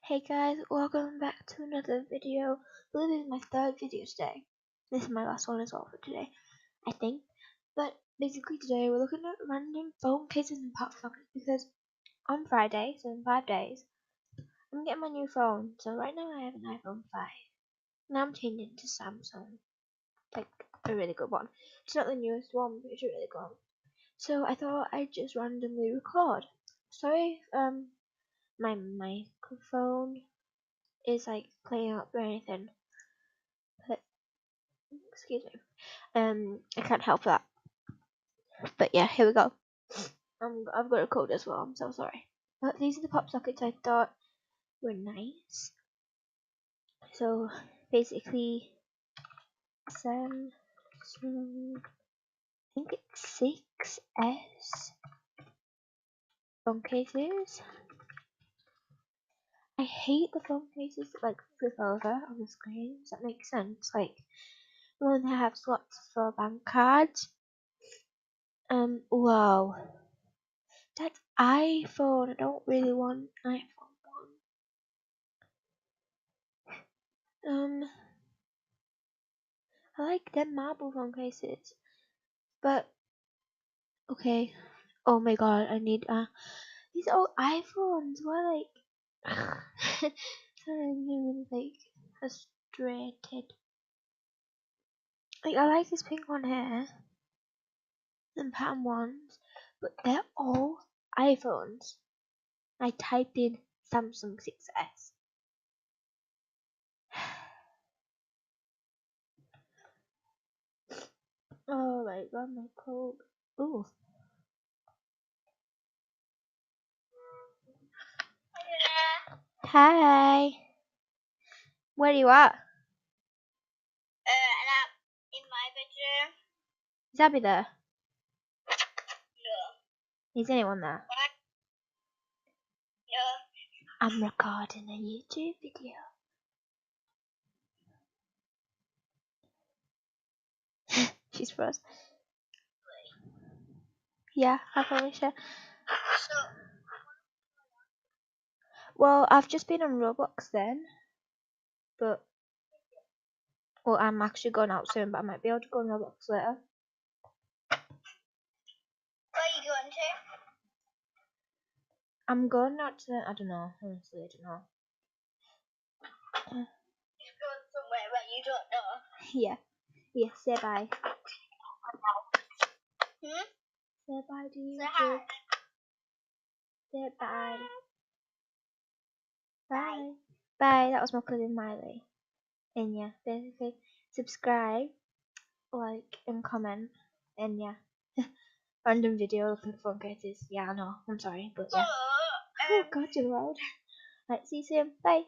Hey guys, welcome back to another video. I believe this is my third video today. This is my last one as well for today, I think. But basically today we're looking at random phone cases and pop sockets because on Friday, so in 5 days, I'm getting my new phone. So right now I have an iPhone 5. Now I'm changing to Samsung. Like a really good one. It's not the newest one, but it's a really good one. So I thought I'd just randomly record. Sorry if my microphone is like playing up or anything, but excuse me, I can't help that. But yeah, here we go. I've got a code as well. I'm so sorry. But these are the pop sockets I thought were nice. So basically, Samsung, I think it's 6S phone cases. I hate the phone cases that like flip over on the screen. Does that make sense? Like the one that have slots for bank cards. Wow. That's iPhone. I don't really want iPhone 1. I like them marble phone cases. But, okay. Oh my god, I need, these old iPhones were like, sorry, I'm really like frustrated. Like, I like this pink one here. And pattern ones. But they're all iPhones. I typed in Samsung 6S. Oh my god, my cold. Ooh. Hi. Where are you at? And I'm in my bedroom. Is Abby there? No. Is anyone there? No. I'm recording a YouTube video. She's froze. Yeah, I probably should. So, Well, I've just been on Roblox then. But, well, I'm actually going out soon, but I might be able to go on Roblox later. where are you going to? I'm going out to, I don't know, honestly, I don't know. You're going somewhere where you don't know. Yeah. Yeah, say bye. Hmm? Say bye to you. Say hi. Say bye. Bye. Bye. Bye. That was my cousin Miley. And yeah, basically, subscribe, like, and comment. And yeah. Random video looking at phone cases. Yeah, I know. I'm sorry, but yeah. Oh god, you're loud. Right, see you soon. Bye.